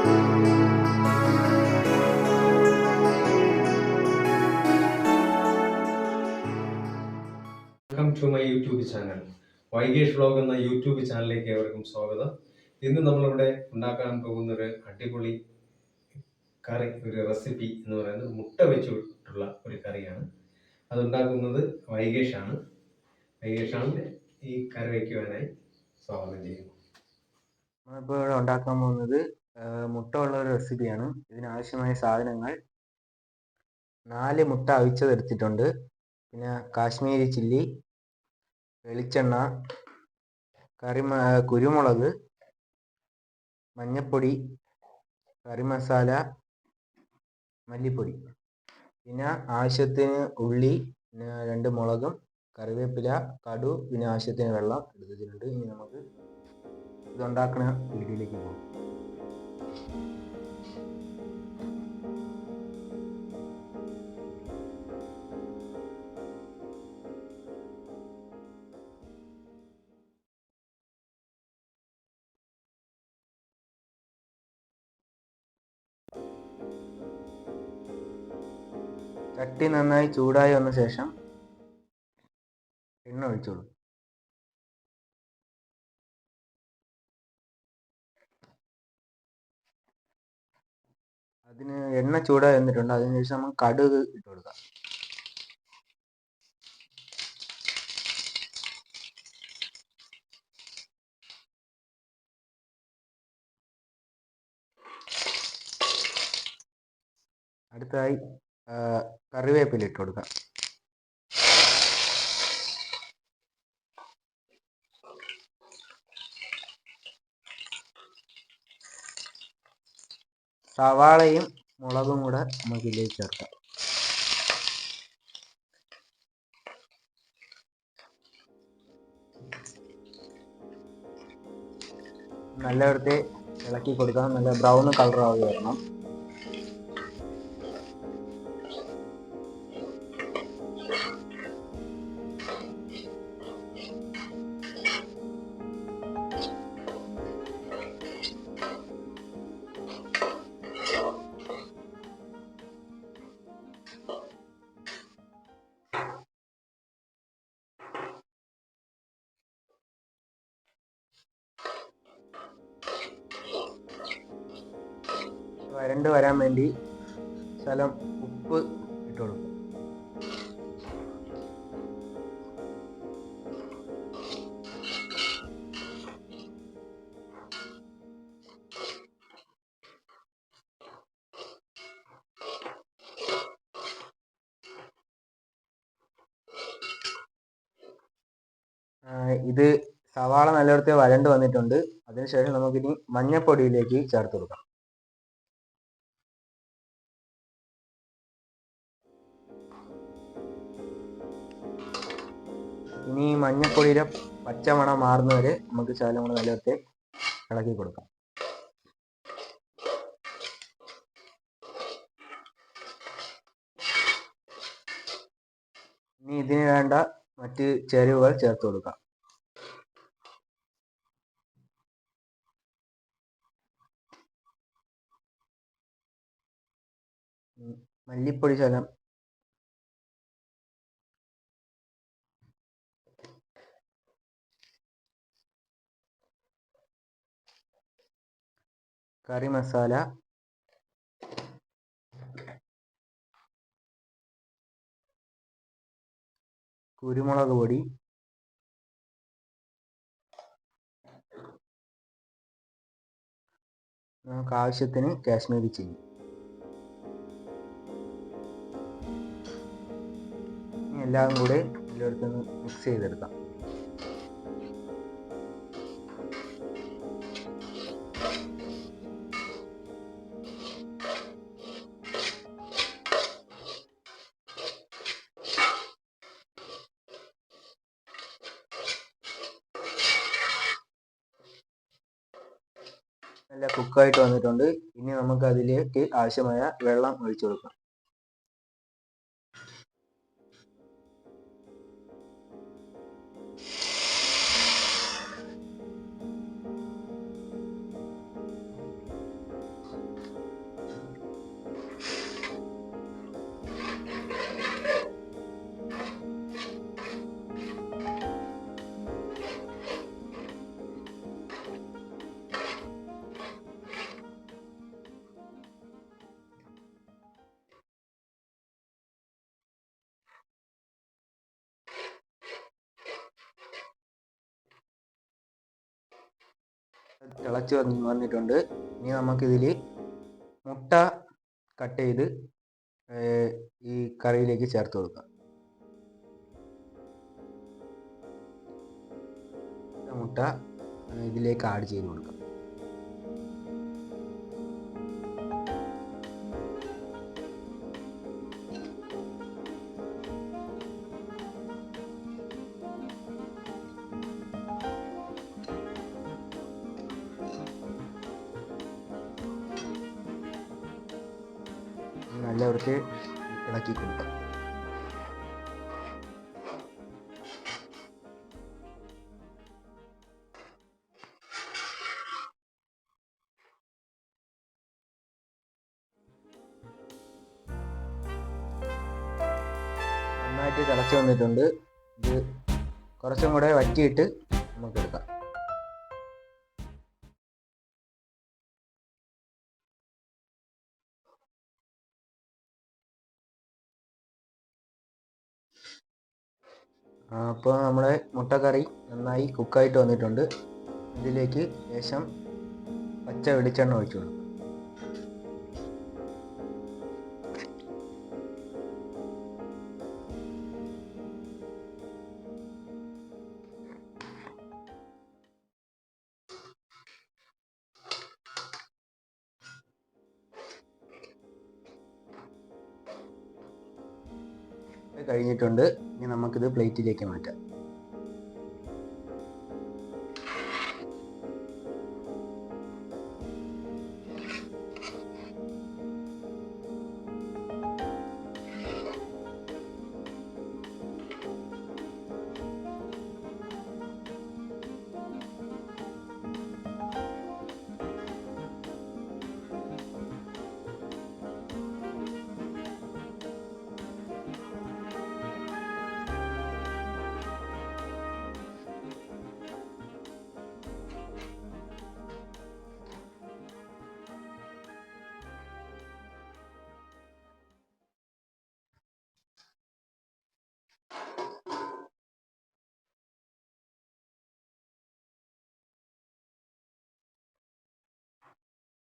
Welcome to my YouTube channel. Vaigesh vlog എന്ന YouTube ചാനലിലേക്ക് ഏവർക്കും സ്വാഗതം. ഇന്ന് നമ്മളിവിടെ ഉണ്ടാക്കാൻ പോകുന്ന ഒരു അടിപൊളി കറി, ഒരു റെസിപ്പി എന്ന് പറയുന്നത് മുട്ട വെച്ചിട്ടുള്ള ഒരു കറിയാണ്. അതുണ്ടാക്കുന്നത് വൈഗേഷാണ്. ഈ കറി വയ്ക്കുവാനായി സ്വാഗതം ചെയ്യുന്നു. നമ്മളിപ്പോൾ ഇവിടെ ഉണ്ടാക്കാൻ പോകുന്നത് മുട്ട ഉള്ള ഒരു റെസിപ്പിയാണ്. ഇതിനാവശ്യമായ സാധനങ്ങൾ: 4 മുട്ട അവിച്ചതെടുത്തിട്ടുണ്ട്, പിന്നെ കാശ്മീരി ചില്ലി, വെളിച്ചെണ്ണ, കുരുമുളക്, മഞ്ഞൾപ്പൊടി, കറി മസാല, മല്ലിപ്പൊടി, പിന്നെ ആവശ്യത്തിന് ഉള്ളി, പിന്നെ 2 മുളകും, കറിവേപ്പില, കടു, പിന്നെ ആവശ്യത്തിന് വെള്ളം എടുത്തിട്ടുണ്ട്. ഇനി നമുക്ക് ഇതുണ്ടാക്കുന്ന വീഡിയോയിലേക്ക് പോകും. ചട്ടി നന്നായി ചൂടായി വന്ന ശേഷം എണ്ണ ഒഴിച്ചോളൂ. അതിന് എണ്ണ ചൂടായി വന്നിട്ടുണ്ട്. അതിനുശേഷം നമുക്ക് കടുക് ഇട്ട് കൊടുക്കാം. അടുത്തതായി കറിവേപ്പില ഇട്ട് കൊടുക്കാം. സവാളയും മുളകും കൂടെ നമുക്ക് ഇതിലേക്ക് ചേർക്കാം. നല്ലവർക്ക് ഇളക്കി കൊടുക്കാം. നല്ല ബ്രൗൺ കളറായി വരണം. വരണ്ട് വരാൻ വേണ്ടി ശകലം ഉപ്പ് ഇട്ട് കൊടുക്കും. ഇത് സവാള നല്ലവർക്ക് വരണ്ട് വന്നിട്ടുണ്ട്. അതിനുശേഷം നമുക്കിനി മഞ്ഞൾപ്പൊടിയിലേക്ക് ചേർത്ത് കൊടുക്കാം. ഇനി മഞ്ഞൾപ്പൊടിയുടെ പച്ചമണം മാറുന്നവരെ നമുക്ക് ശകലം കൂടെ നല്ലവർക്ക് ഇളക്കി കൊടുക്കാം. ഇനി ഇതിന് വേണ്ട മറ്റ് ചേരുവകൾ ചേർത്ത് കൊടുക്കാം. മല്ലിപ്പൊടി ശകലം, കറി മസാല, കുരുമുളക് പൊടി, നമുക്ക് ആവശ്യത്തിന് കാശ്മീരി ചില്ലി. എല്ലാം കൂടെ എല്ലായിടത്തും മിക്സ് ചെയ്തെടുക്കാം. നല്ല കുക്കായിട്ട് വന്നിട്ടുണ്ട്. ഇനി നമുക്ക് അതിലേക്ക് ആവശ്യമായ വെള്ളം ഒഴിച്ചു കൊടുക്കാം. തിളച്ച് വന്നിട്ടുണ്ട്. ഇനി നമുക്കിതിൽ മുട്ട കട്ട് ചെയ്ത് ഈ കറിയിലേക്ക് ചേർത്ത് കൊടുക്കാം. മുട്ട ഇതിലേക്ക് ആഡ് ചെയ്ത് കൊടുക്കാം. നല്ലവർക്ക് ഇളക്കി കൊടുക്കാം. നന്നായിട്ട് തിളച്ച് വന്നിട്ടുണ്ട്. ഇത് കുറച്ചും കൂടെ വറ്റിയിട്ട് നമുക്ക് എടുക്കാം. അപ്പോൾ നമ്മുടെ മുട്ടക്കറി നന്നായി കുക്കായിട്ട് വന്നിട്ടുണ്ട്. ഇതിലേക്ക് ശേഷം പച്ച വെളിച്ചെണ്ണ ഒഴിച്ചു കൊടുക്കും. കഴിഞ്ഞിട്ടുണ്ട്. ഇനി നമുക്കിത് പ്ലേറ്റിലേക്ക് മാറ്റാം.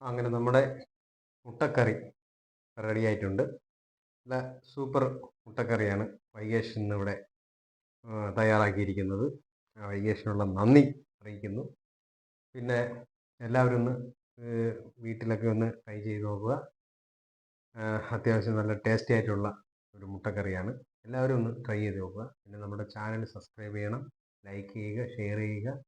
അങ്ങനെ നമ്മുടെ മുട്ടക്കറി റെഡി ആയിട്ടുണ്ട്. നല്ല സൂപ്പർ മുട്ടക്കറിയാണ് വൈകേഷ് ഇന്നിവിടെ തയ്യാറാക്കിയിരിക്കുന്നത്. വൈകേഷിനുള്ള നന്ദി അറിയിക്കുന്നു. പിന്നെ എല്ലാവരും ഒന്ന് വീട്ടിലൊക്കെ ഒന്ന് ട്രൈ ചെയ്ത് നോക്കുക. അത്യാവശ്യം നല്ല ടേസ്റ്റി ആയിട്ടുള്ള ഒരു മുട്ടക്കറിയാണ്. എല്ലാവരും ഒന്ന് ട്രൈ ചെയ്ത് നോക്കുക. പിന്നെ നമ്മുടെ ചാനൽ സബ്സ്ക്രൈബ് ചെയ്യണം, ലൈക്ക് ചെയ്യുക, ഷെയർ ചെയ്യുക.